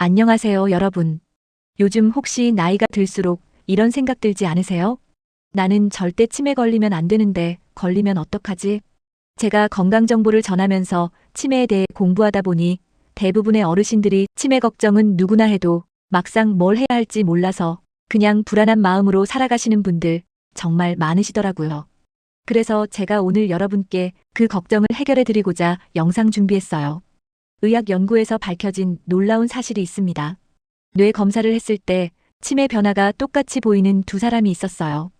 안녕하세요, 여러분. 요즘 혹시 나이가 들수록 이런 생각 들지 않으세요? 나는 절대 치매 걸리면 안 되는데 걸리면 어떡하지? 제가 건강 정보를 전하면서 치매에 대해 공부하다 보니 대부분의 어르신들이 치매 걱정은 누구나 해도 막상 뭘 해야 할지 몰라서 그냥 불안한 마음으로 살아가시는 분들 정말 많으시더라고요. 그래서 제가 오늘 여러분께 그 걱정을 해결해 드리고자 영상 준비했어요. 의학 연구에서 밝혀진 놀라운 사실이 있습니다. 뇌 검사를 했을 때 치매 변화가 똑같이 보이는 두 사람이 있었어요.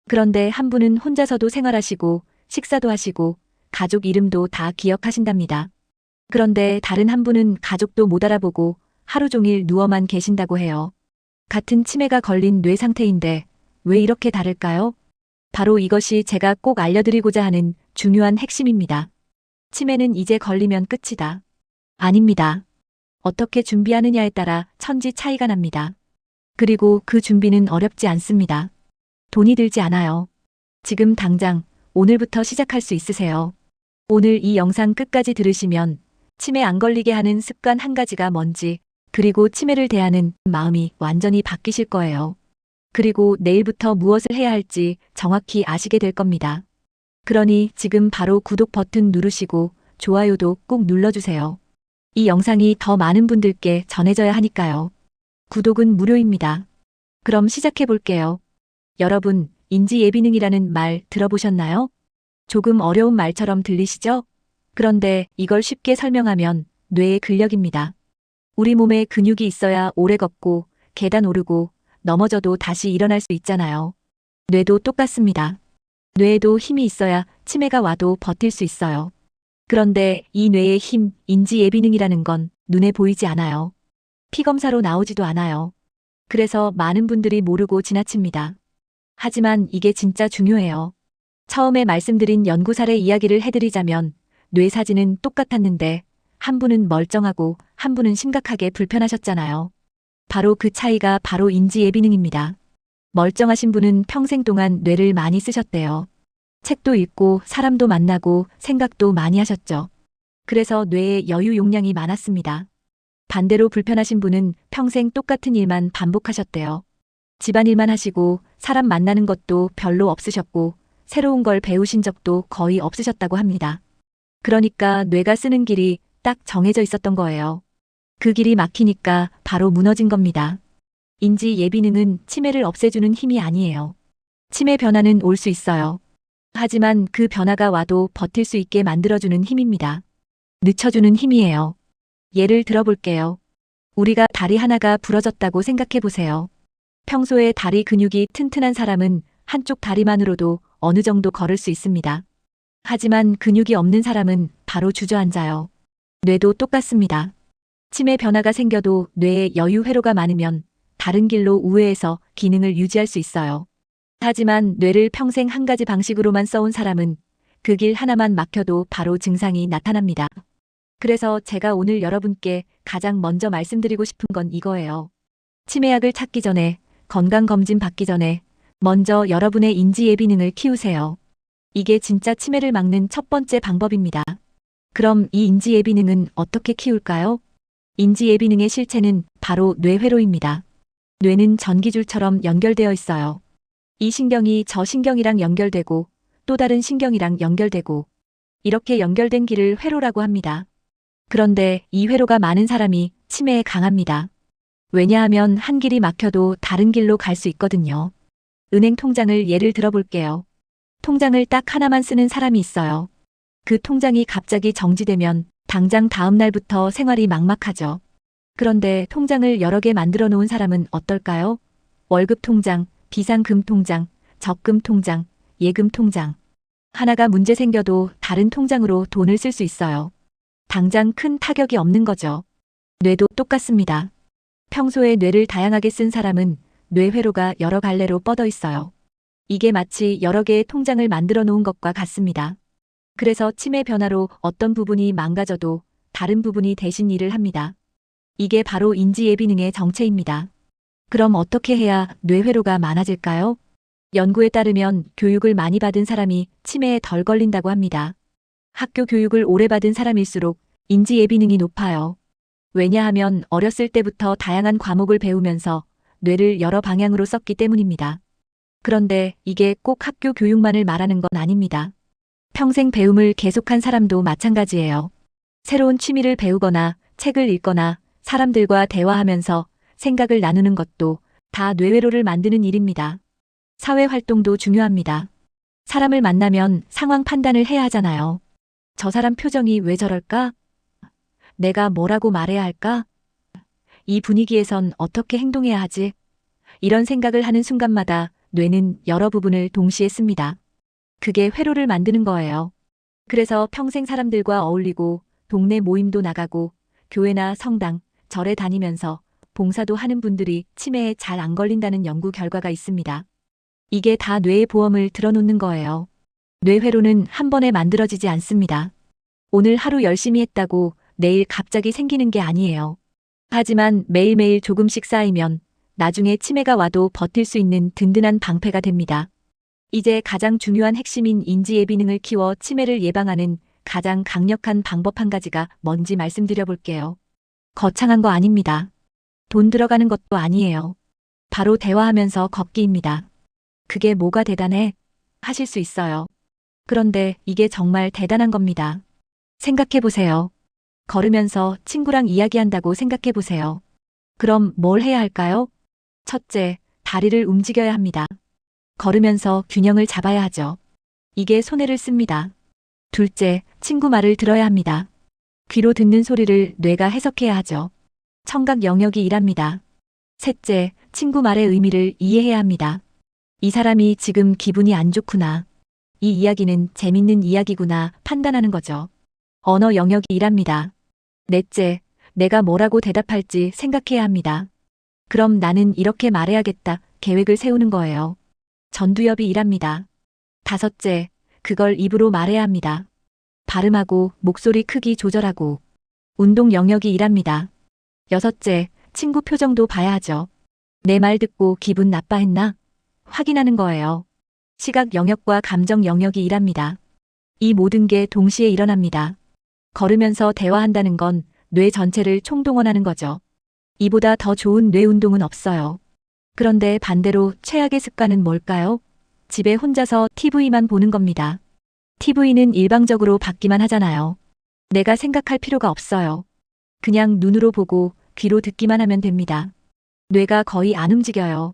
그런데 한 분은 혼자서도 생활하시고 식사도 하시고 가족 이름도 다 기억하신답니다. 그런데 다른 한 분은 가족도 못 알아보고 하루 종일 누워만 계신다고 해요. 같은 치매가 걸린 뇌 상태인데 왜 이렇게 다를까요? 바로 이것이 제가 꼭 알려드리고자 하는 중요한 핵심입니다. 치매는 이제 걸리면 끝이다. 아닙니다. 어떻게 준비하느냐에 따라 천지 차이가 납니다. 그리고 그 준비는 어렵지 않습니다. 돈이 들지 않아요. 지금 당장 오늘부터 시작할 수 있으세요. 오늘 이 영상 끝까지 들으시면 치매 안 걸리게 하는 습관 한 가지가 뭔지, 그리고 치매를 대하는 마음이 완전히 바뀌실 거예요. 그리고 내일부터 무엇을 해야 할지 정확히 아시게 될 겁니다. 그러니 지금 바로 구독 버튼 누르시고 좋아요도 꼭 눌러주세요. 이 영상이 더 많은 분들께 전해져야 하니까요. 구독은 무료입니다. 그럼 시작해 볼게요. 여러분, 인지예비능이라는 말 들어보셨나요? 조금 어려운 말처럼 들리시죠? 그런데 이걸 쉽게 설명하면 뇌의 근력입니다. 우리 몸에 근육이 있어야 오래 걷고 계단 오르고 넘어져도 다시 일어날 수 있잖아요. 뇌도 똑같습니다. 뇌에도 힘이 있어야 치매가 와도 버틸 수 있어요. 그런데 이 뇌의 힘, 인지예비능이라는 건 눈에 보이지 않아요. 피검사로 나오지도 않아요. 그래서 많은 분들이 모르고 지나칩니다. 하지만 이게 진짜 중요해요. 처음에 말씀드린 연구 사례 이야기를 해드리자면 뇌 사진은 똑같았는데 한 분은 멀쩡하고 한 분은 심각하게 불편하셨잖아요. 바로 그 차이가 바로 인지예비능입니다. 멀쩡하신 분은 평생 동안 뇌를 많이 쓰셨대요. 책도 읽고 사람도 만나고 생각도 많이 하셨죠. 그래서 뇌에 여유 용량이 많았습니다. 반대로 불편하신 분은 평생 똑같은 일만 반복하셨대요. 집안일만 하시고 사람 만나는 것도 별로 없으셨고 새로운 걸 배우신 적도 거의 없으셨다고 합니다. 그러니까 뇌가 쓰는 길이 딱 정해져 있었던 거예요. 그 길이 막히니까 바로 무너진 겁니다. 인지 예비능은 치매를 없애주는 힘이 아니에요. 치매 변화는 올 수 있어요. 하지만 그 변화가 와도 버틸 수 있게 만들어주는 힘입니다. 늦춰주는 힘이에요. 예를 들어볼게요. 우리가 다리 하나가 부러졌다고 생각해 보세요. 평소에 다리 근육이 튼튼한 사람은 한쪽 다리만으로도 어느 정도 걸을 수 있습니다. 하지만 근육이 없는 사람은 바로 주저앉아요. 뇌도 똑같습니다. 치매 변화가 생겨도 뇌에 여유 회로가 많으면 다른 길로 우회해서 기능을 유지할 수 있어요. 하지만 뇌를 평생 한 가지 방식으로만 써온 사람은 그 길 하나만 막혀도 바로 증상이 나타납니다. 그래서 제가 오늘 여러분께 가장 먼저 말씀드리고 싶은 건 이거예요. 치매약을 찾기 전에, 건강검진 받기 전에 먼저 여러분의 인지예비능을 키우세요. 이게 진짜 치매를 막는 첫 번째 방법입니다. 그럼 이 인지예비능은 어떻게 키울까요? 인지예비능의 실체는 바로 뇌회로입니다. 뇌는 전기줄처럼 연결되어 있어요. 이 신경이 저 신경이랑 연결되고 또 다른 신경이랑 연결되고 이렇게 연결된 길을 회로라고 합니다. 그런데 이 회로가 많은 사람이 치매에 강합니다. 왜냐하면 한 길이 막혀도 다른 길로 갈 수 있거든요. 은행 통장을 예를 들어볼게요. 통장을 딱 하나만 쓰는 사람이 있어요. 그 통장이 갑자기 정지되면 당장 다음 날부터 생활이 막막하죠. 그런데 통장을 여러 개 만들어 놓은 사람은 어떨까요? 월급 통장, 비상금 통장, 적금 통장, 예금 통장. 하나가 문제 생겨도 다른 통장으로 돈을 쓸 수 있어요. 당장 큰 타격이 없는 거죠. 뇌도 똑같습니다. 평소에 뇌를 다양하게 쓴 사람은 뇌회로가 여러 갈래로 뻗어 있어요. 이게 마치 여러 개의 통장을 만들어 놓은 것과 같습니다. 그래서 치매 변화로 어떤 부분이 망가져도 다른 부분이 대신 일을 합니다. 이게 바로 인지예비능의 정체입니다. 그럼 어떻게 해야 뇌회로가 많아질까요? 연구에 따르면 교육을 많이 받은 사람이 치매에 덜 걸린다고 합니다. 학교 교육을 오래 받은 사람일수록 인지예비능이 높아요. 왜냐하면 어렸을 때부터 다양한 과목을 배우면서 뇌를 여러 방향으로 썼기 때문입니다. 그런데 이게 꼭 학교 교육만을 말하는 건 아닙니다. 평생 배움을 계속한 사람도 마찬가지예요. 새로운 취미를 배우거나 책을 읽거나 사람들과 대화하면서 생각을 나누는 것도 다 뇌회로를 만드는 일입니다. 사회 활동도 중요합니다. 사람을 만나면 상황 판단을 해야 하잖아요. 저 사람 표정이 왜 저럴까? 내가 뭐라고 말해야 할까? 이 분위기에선 어떻게 행동해야 하지? 이런 생각을 하는 순간마다 뇌는 여러 부분을 동시에 씁니다. 그게 회로를 만드는 거예요. 그래서 평생 사람들과 어울리고 동네 모임도 나가고 교회나 성당, 절에 다니면서 봉사도 하는 분들이 치매에 잘 안 걸린다는 연구 결과가 있습니다. 이게 다 뇌의 보험을 들어놓는 거예요. 뇌회로는 한 번에 만들어지지 않습니다. 오늘 하루 열심히 했다고 내일 갑자기 생기는 게 아니에요. 하지만 매일매일 조금씩 쌓이면 나중에 치매가 와도 버틸 수 있는 든든한 방패가 됩니다. 이제 가장 중요한 핵심인 인지예비능을 키워 치매를 예방하는 가장 강력한 방법 한 가지가 뭔지 말씀드려 볼게요. 거창한 거 아닙니다. 돈 들어가는 것도 아니에요. 바로 대화하면서 걷기입니다. 그게 뭐가 대단해? 하실 수 있어요. 그런데 이게 정말 대단한 겁니다. 생각해 보세요. 걸으면서 친구랑 이야기한다고 생각해 보세요. 그럼 뭘 해야 할까요? 첫째, 다리를 움직여야 합니다. 걸으면서 균형을 잡아야 하죠. 이게 손해를 씁니다. 둘째, 친구 말을 들어야 합니다. 귀로 듣는 소리를 뇌가 해석해야 하죠. 청각 영역이 일합니다. 셋째, 친구 말의 의미를 이해해야 합니다. 이 사람이 지금 기분이 안 좋구나. 이 이야기는 재밌는 이야기구나 판단하는 거죠. 언어 영역이 일합니다. 넷째, 내가 뭐라고 대답할지 생각해야 합니다. 그럼 나는 이렇게 말해야겠다. 계획을 세우는 거예요. 전두엽이 일합니다. 다섯째, 그걸 입으로 말해야 합니다. 발음하고 목소리 크기 조절하고 운동 영역이 일합니다. 여섯째, 친구 표정도 봐야 하죠. 내 말 듣고 기분 나빠했나? 확인하는 거예요. 시각 영역과 감정 영역이 일합니다. 이 모든 게 동시에 일어납니다. 걸으면서 대화한다는 건 뇌 전체를 총동원하는 거죠. 이보다 더 좋은 뇌 운동은 없어요. 그런데 반대로 최악의 습관은 뭘까요? 집에 혼자서 TV만 보는 겁니다. TV는 일방적으로 받기만 하잖아요. 내가 생각할 필요가 없어요. 그냥 눈으로 보고 귀로 듣기만 하면 됩니다. 뇌가 거의 안 움직여요.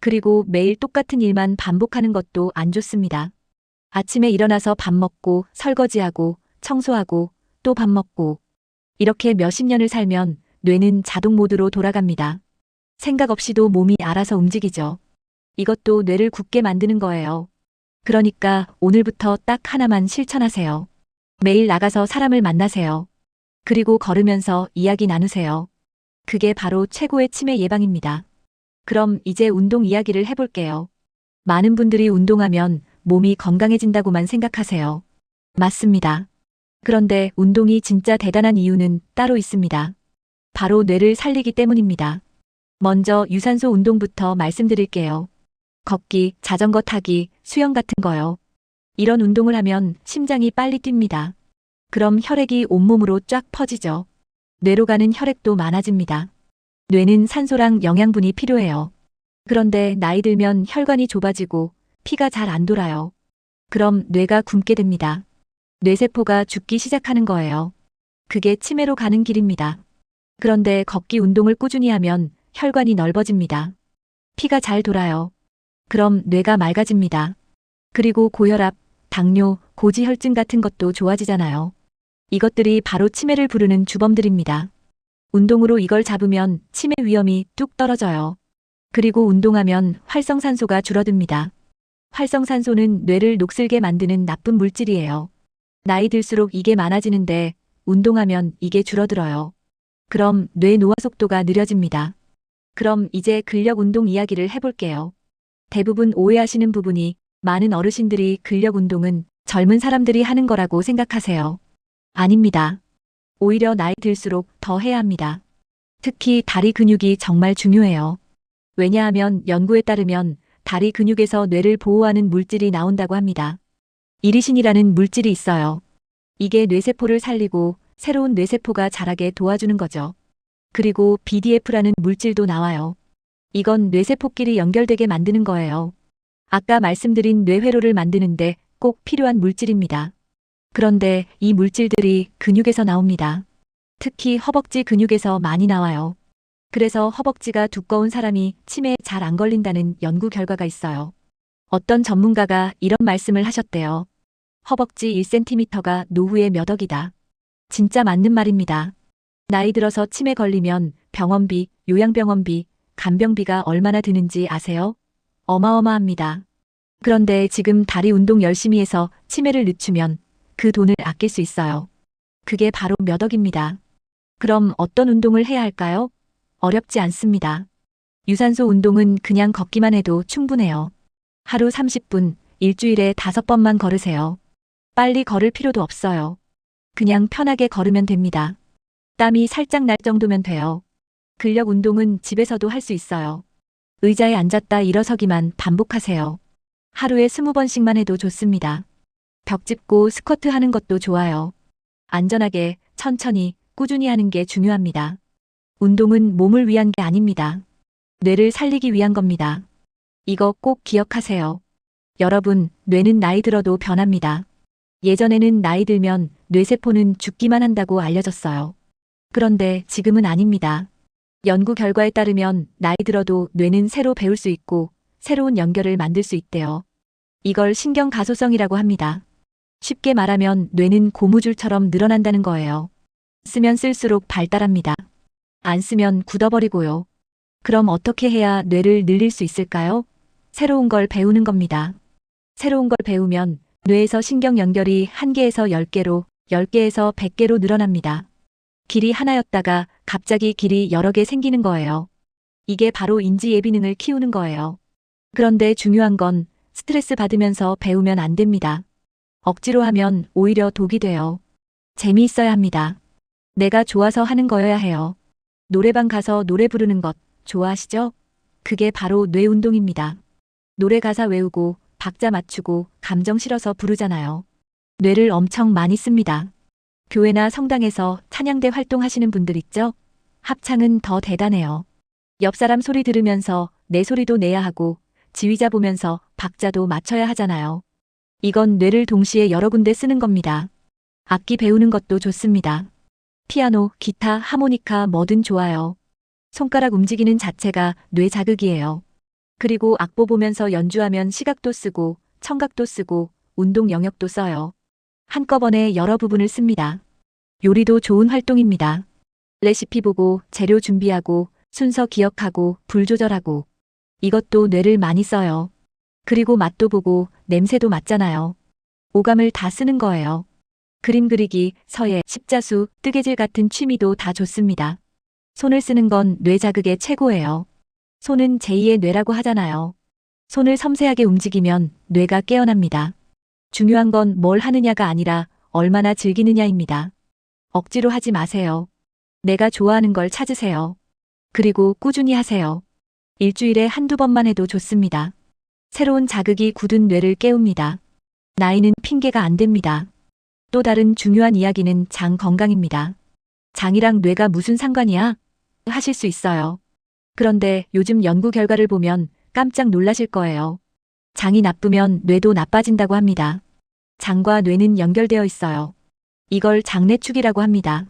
그리고 매일 똑같은 일만 반복하는 것도 안 좋습니다. 아침에 일어나서 밥 먹고 설거지하고 청소하고 또 밥 먹고 이렇게 몇십 년을 살면 뇌는 자동 모드로 돌아갑니다. 생각 없이도 몸이 알아서 움직이죠. 이것도 뇌를 굳게 만드는 거예요. 그러니까 오늘부터 딱 하나만 실천하세요. 매일 나가서 사람을 만나세요. 그리고 걸으면서 이야기 나누세요. 그게 바로 최고의 치매 예방입니다. 그럼 이제 운동 이야기를 해볼게요. 많은 분들이 운동하면 몸이 건강해진다고만 생각하세요. 맞습니다. 그런데 운동이 진짜 대단한 이유는 따로 있습니다. 바로 뇌를 살리기 때문입니다. 먼저 유산소 운동부터 말씀드릴게요. 걷기, 자전거 타기, 수영 같은 거요. 이런 운동을 하면 심장이 빨리 뜁니다. 그럼 혈액이 온몸으로 쫙 퍼지죠. 뇌로 가는 혈액도 많아집니다. 뇌는 산소랑 영양분이 필요해요. 그런데 나이 들면 혈관이 좁아지고 피가 잘 안 돌아요. 그럼 뇌가 굶게 됩니다. 뇌세포가 죽기 시작하는 거예요. 그게 치매로 가는 길입니다. 그런데 걷기 운동을 꾸준히 하면 혈관이 넓어집니다. 피가 잘 돌아요. 그럼 뇌가 맑아집니다. 그리고 고혈압, 당뇨, 고지혈증 같은 것도 좋아지잖아요. 이것들이 바로 치매를 부르는 주범들입니다. 운동으로 이걸 잡으면 치매 위험이 뚝 떨어져요. 그리고 운동하면 활성산소가 줄어듭니다. 활성산소는 뇌를 녹슬게 만드는 나쁜 물질이에요. 나이 들수록 이게 많아지는데 운동하면 이게 줄어들어요. 그럼 뇌 노화 속도가 느려집니다. 그럼 이제 근력 운동 이야기를 해볼게요. 대부분 오해하시는 부분이 많은 어르신들이 근력 운동은 젊은 사람들이 하는 거라고 생각하세요. 아닙니다. 오히려 나이 들수록 더 해야 합니다. 특히 다리 근육이 정말 중요해요. 왜냐하면 연구에 따르면 다리 근육에서 뇌를 보호하는 물질이 나온다고 합니다. 이리신이라는 물질이 있어요. 이게 뇌세포를 살리고 새로운 뇌세포가 자라게 도와주는 거죠. 그리고 BDF라는 물질도 나와요. 이건 뇌세포끼리 연결되게 만드는 거예요. 아까 말씀드린 뇌회로를 만드는데 꼭 필요한 물질입니다. 그런데 이 물질들이 근육에서 나옵니다. 특히 허벅지 근육에서 많이 나와요. 그래서 허벅지가 두꺼운 사람이 치매에 잘 안 걸린다는 연구 결과가 있어요. 어떤 전문가가 이런 말씀을 하셨대요. 허벅지 1cm가 노후의 몇 억이다. 진짜 맞는 말입니다. 나이 들어서 치매 걸리면 병원비, 요양병원비, 간병비가 얼마나 드는지 아세요? 어마어마합니다. 그런데 지금 다리 운동 열심히 해서 치매를 늦추면 그 돈을 아낄 수 있어요. 그게 바로 몇 억입니다. 그럼 어떤 운동을 해야 할까요? 어렵지 않습니다. 유산소 운동은 그냥 걷기만 해도 충분해요. 하루 30분, 일주일에 5번만 걸으세요. 빨리 걸을 필요도 없어요. 그냥 편하게 걸으면 됩니다. 땀이 살짝 날 정도면 돼요. 근력 운동은 집에서도 할 수 있어요. 의자에 앉았다 일어서기만 반복하세요. 하루에 20번씩만 해도 좋습니다. 벽 짚고 스쿼트 하는 것도 좋아요. 안전하게, 천천히, 꾸준히 하는 게 중요합니다. 운동은 몸을 위한 게 아닙니다. 뇌를 살리기 위한 겁니다. 이거 꼭 기억하세요. 여러분, 뇌는 나이 들어도 변합니다. 예전에는 나이 들면 뇌세포는 죽기만 한다고 알려졌어요. 그런데 지금은 아닙니다. 연구 결과에 따르면 나이 들어도 뇌는 새로 배울 수 있고 새로운 연결을 만들 수 있대요. 이걸 신경가소성이라고 합니다. 쉽게 말하면 뇌는 고무줄처럼 늘어난다는 거예요. 쓰면 쓸수록 발달합니다. 안 쓰면 굳어버리고요. 그럼 어떻게 해야 뇌를 늘릴 수 있을까요? 새로운 걸 배우는 겁니다. 새로운 걸 배우면 뇌에서 신경 연결이 1개에서 10개로, 10개에서 100개로 늘어납니다. 길이 하나였다가 갑자기 길이 여러 개 생기는 거예요. 이게 바로 인지 예비능을 키우는 거예요. 그런데 중요한 건 스트레스 받으면서 배우면 안 됩니다. 억지로 하면 오히려 독이 돼요. 재미있어야 합니다. 내가 좋아서 하는 거여야 해요. 노래방 가서 노래 부르는 것 좋아하시죠? 그게 바로 뇌 운동입니다. 노래 가사 외우고 박자 맞추고 감정 실어서 부르잖아요. 뇌를 엄청 많이 씁니다. 교회나 성당에서 찬양대 활동하시는 분들 있죠? 합창은 더 대단해요. 옆 사람 소리 들으면서 내 소리도 내야 하고 지휘자 보면서 박자도 맞춰야 하잖아요. 이건 뇌를 동시에 여러 군데 쓰는 겁니다. 악기 배우는 것도 좋습니다. 피아노, 기타, 하모니카 뭐든 좋아요. 손가락 움직이는 자체가 뇌 자극이에요. 그리고 악보 보면서 연주하면 시각도 쓰고 청각도 쓰고 운동 영역도 써요. 한꺼번에 여러 부분을 씁니다. 요리도 좋은 활동입니다. 레시피 보고 재료 준비하고 순서 기억하고 불 조절하고 이것도 뇌를 많이 써요. 그리고 맛도 보고 냄새도 맡잖아요. 오감을 다 쓰는 거예요. 그림 그리기, 서예, 십자수, 뜨개질 같은 취미도 다 좋습니다. 손을 쓰는 건 뇌 자극의 최고예요. 손은 제2의 뇌라고 하잖아요. 손을 섬세하게 움직이면 뇌가 깨어납니다. 중요한 건 뭘 하느냐가 아니라 얼마나 즐기느냐입니다. 억지로 하지 마세요. 내가 좋아하는 걸 찾으세요. 그리고 꾸준히 하세요. 일주일에 한두 번만 해도 좋습니다. 새로운 자극이 굳은 뇌를 깨웁니다. 나이는 핑계가 안 됩니다. 또 다른 중요한 이야기는 장 건강입니다. 장이랑 뇌가 무슨 상관이야? 하실 수 있어요. 그런데 요즘 연구 결과를 보면 깜짝 놀라실 거예요. 장이 나쁘면 뇌도 나빠진다고 합니다. 장과 뇌는 연결되어 있어요. 이걸 장내축이라고 합니다.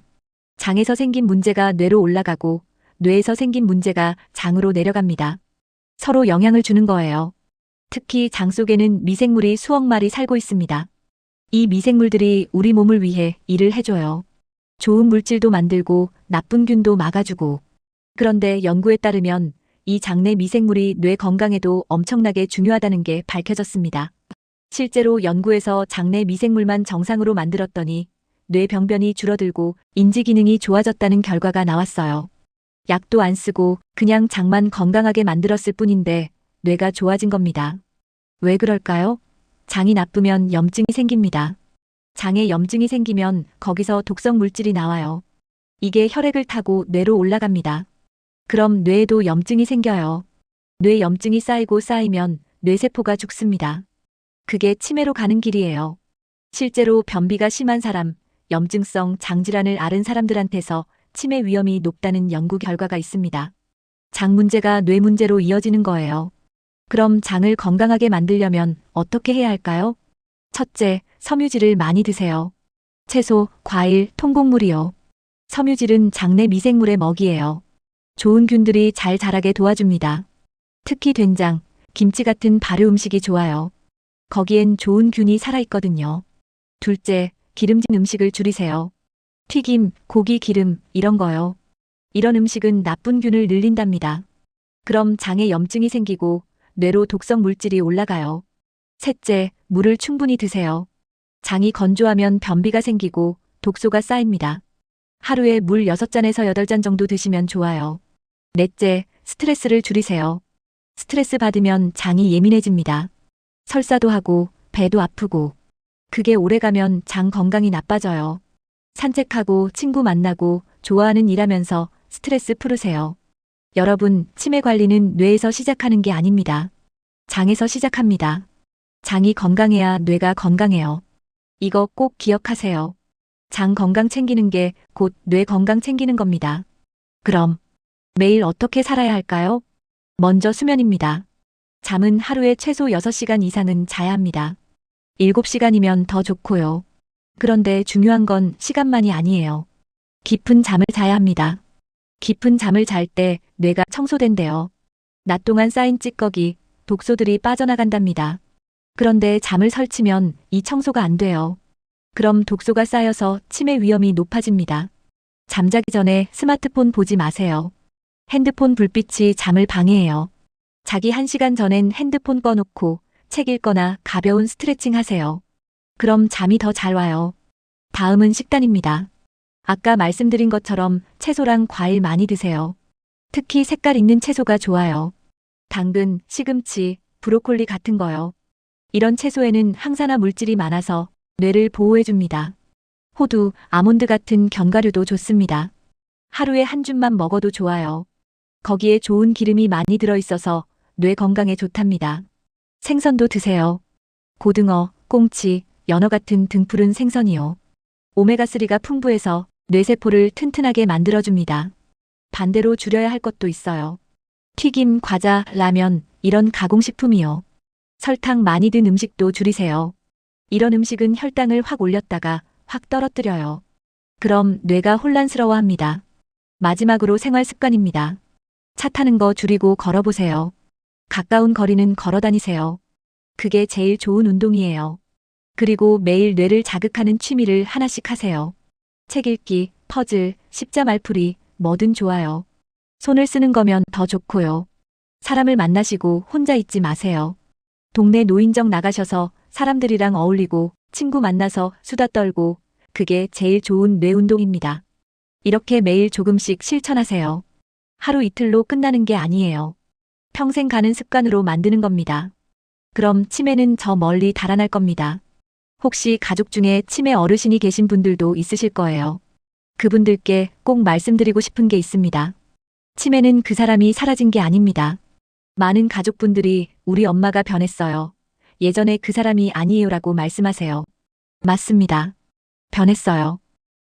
장에서 생긴 문제가 뇌로 올라가고 뇌에서 생긴 문제가 장으로 내려갑니다. 서로 영향을 주는 거예요. 특히 장 속에는 미생물이 수억 마리 살고 있습니다. 이 미생물들이 우리 몸을 위해 일을 해줘요. 좋은 물질도 만들고 나쁜 균도 막아주고. 그런데 연구에 따르면 이 장내 미생물이 뇌 건강에도 엄청나게 중요하다는 게 밝혀졌습니다. 실제로 연구에서 장내 미생물만 정상으로 만들었더니 뇌 병변이 줄어들고 인지 기능이 좋아졌다는 결과가 나왔어요. 약도 안 쓰고 그냥 장만 건강하게 만들었을 뿐인데 뇌가 좋아진 겁니다. 왜 그럴까요? 장이 나쁘면 염증이 생깁니다. 장에 염증이 생기면 거기서 독성 물질이 나와요. 이게 혈액을 타고 뇌로 올라갑니다. 그럼 뇌에도 염증이 생겨요. 뇌 염증이 쌓이고 쌓이면 뇌세포가 죽습니다. 그게 치매로 가는 길이에요. 실제로 변비가 심한 사람, 염증성 장질환을 앓은 사람들한테서 치매 위험이 높다는 연구 결과가 있습니다. 장 문제가 뇌 문제로 이어지는 거예요. 그럼 장을 건강하게 만들려면 어떻게 해야 할까요? 첫째, 섬유질을 많이 드세요. 채소, 과일, 통곡물이요. 섬유질은 장내 미생물의 먹이예요. 좋은 균들이 잘 자라게 도와줍니다. 특히 된장, 김치 같은 발효 음식이 좋아요. 거기엔 좋은 균이 살아있거든요. 둘째, 기름진 음식을 줄이세요. 튀김, 고기 기름, 이런 거요. 이런 음식은 나쁜 균을 늘린답니다. 그럼 장에 염증이 생기고 뇌로 독성 물질이 올라가요. 셋째, 물을 충분히 드세요. 장이 건조하면 변비가 생기고 독소가 쌓입니다. 하루에 물 6잔에서 8잔 정도 드시면 좋아요. 넷째, 스트레스를 줄이세요. 스트레스 받으면 장이 예민해집니다. 설사도 하고 배도 아프고 그게 오래가면 장 건강이 나빠져요. 산책하고 친구 만나고 좋아하는 일 하면서 스트레스 풀으세요. 여러분, 치매 관리는 뇌에서 시작하는 게 아닙니다. 장에서 시작합니다. 장이 건강해야 뇌가 건강해요. 이거 꼭 기억하세요. 장 건강 챙기는 게 곧 뇌 건강 챙기는 겁니다. 그럼 매일 어떻게 살아야 할까요? 먼저 수면입니다. 잠은 하루에 최소 6시간 이상은 자야 합니다. 7시간이면 더 좋고요. 그런데 중요한 건 시간만이 아니에요. 깊은 잠을 자야 합니다. 깊은 잠을 잘 때 뇌가 청소된대요. 낮 동안 쌓인 찌꺼기, 독소들이 빠져나간답니다. 그런데 잠을 설치면 이 청소가 안 돼요. 그럼 독소가 쌓여서 치매 위험이 높아집니다. 잠자기 전에 스마트폰 보지 마세요. 핸드폰 불빛이 잠을 방해해요. 자기 1시간 전엔 핸드폰 꺼놓고 책 읽거나 가벼운 스트레칭 하세요. 그럼 잠이 더 잘 와요. 다음은 식단입니다. 아까 말씀드린 것처럼 채소랑 과일 많이 드세요. 특히 색깔 있는 채소가 좋아요. 당근, 시금치, 브로콜리 같은 거요. 이런 채소에는 항산화 물질이 많아서 뇌를 보호해줍니다. 호두, 아몬드 같은 견과류도 좋습니다. 하루에 한 줌만 먹어도 좋아요. 거기에 좋은 기름이 많이 들어있어서 뇌 건강에 좋답니다. 생선도 드세요. 고등어, 꽁치, 연어 같은 등푸른 생선이요. 오메가3가 풍부해서 뇌세포를 튼튼하게 만들어줍니다. 반대로 줄여야 할 것도 있어요. 튀김, 과자, 라면, 이런 가공식품이요. 설탕 많이 든 음식도 줄이세요. 이런 음식은 혈당을 확 올렸다가 확 떨어뜨려요. 그럼 뇌가 혼란스러워합니다. 마지막으로 생활 습관입니다. 차 타는 거 줄이고 걸어보세요. 가까운 거리는 걸어 다니세요. 그게 제일 좋은 운동이에요. 그리고 매일 뇌를 자극하는 취미를 하나씩 하세요. 책 읽기, 퍼즐, 십자 말풀이, 뭐든 좋아요. 손을 쓰는 거면 더 좋고요. 사람을 만나시고 혼자 있지 마세요. 동네 노인정 나가셔서 사람들이랑 어울리고 친구 만나서 수다 떨고 그게 제일 좋은 뇌 운동입니다. 이렇게 매일 조금씩 실천하세요. 하루 이틀로 끝나는 게 아니에요. 평생 가는 습관으로 만드는 겁니다. 그럼 치매는 저 멀리 달아날 겁니다. 혹시 가족 중에 치매 어르신이 계신 분들도 있으실 거예요. 그분들께 꼭 말씀드리고 싶은 게 있습니다. 치매는 그 사람이 사라진 게 아닙니다. 많은 가족분들이 우리 엄마가 변했어요. 예전에 그 사람이 아니에요라고 말씀하세요. 맞습니다. 변했어요.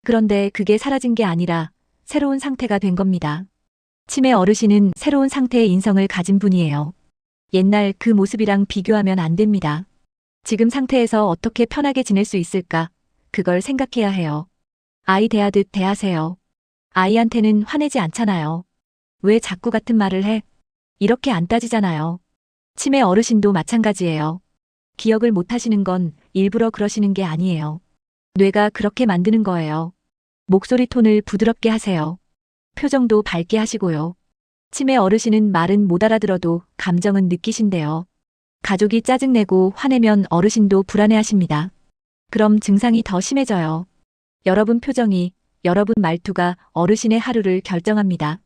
그런데 그게 사라진 게 아니라 새로운 상태가 된 겁니다. 치매 어르신은 새로운 상태의 인성을 가진 분이에요. 옛날 그 모습이랑 비교하면 안 됩니다. 지금 상태에서 어떻게 편하게 지낼 수 있을까? 그걸 생각해야 해요. 아이 대하듯 대하세요. 아이한테는 화내지 않잖아요. 왜 자꾸 같은 말을 해? 이렇게 안 따지잖아요. 치매 어르신도 마찬가지예요. 기억을 못 하시는 건 일부러 그러시는 게 아니에요. 뇌가 그렇게 만드는 거예요. 목소리 톤을 부드럽게 하세요. 표정도 밝게 하시고요. 치매 어르신은 말은 못 알아들어도 감정은 느끼신대요. 가족이 짜증내고 화내면 어르신도 불안해하십니다. 그럼 증상이 더 심해져요. 여러분 표정이, 여러분 말투가 어르신의 하루를 결정합니다.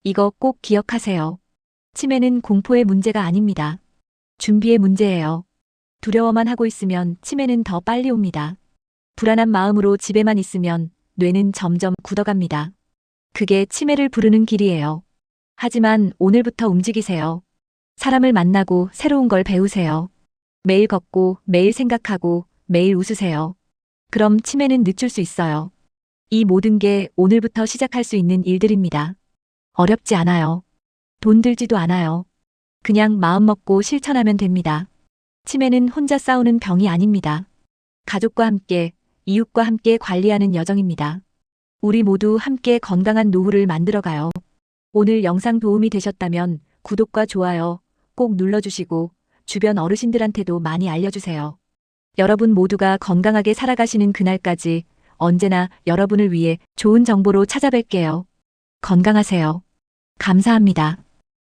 이거 꼭 기억하세요. 치매는 공포의 문제가 아닙니다. 준비의 문제예요. 두려워만 하고 있으면 치매는 더 빨리 옵니다. 불안한 마음으로 집에만 있으면 뇌는 점점 굳어갑니다. 그게 치매를 부르는 길이에요. 하지만 오늘부터 움직이세요. 사람을 만나고 새로운 걸 배우세요. 매일 걷고 매일 생각하고 매일 웃으세요. 그럼 치매는 늦출 수 있어요. 이 모든 게 오늘부터 시작할 수 있는 일들입니다. 어렵지 않아요. 돈 들지도 않아요. 그냥 마음 먹고 실천하면 됩니다. 치매는 혼자 싸우는 병이 아닙니다. 가족과 함께, 이웃과 함께 관리하는 여정입니다. 우리 모두 함께 건강한 노후를 만들어가요. 오늘 영상 도움이 되셨다면 구독과 좋아요 꼭 눌러주시고 주변 어르신들한테도 많이 알려주세요. 여러분 모두가 건강하게 살아가시는 그날까지 언제나 여러분을 위해 좋은 정보로 찾아뵐게요. 건강하세요. 감사합니다.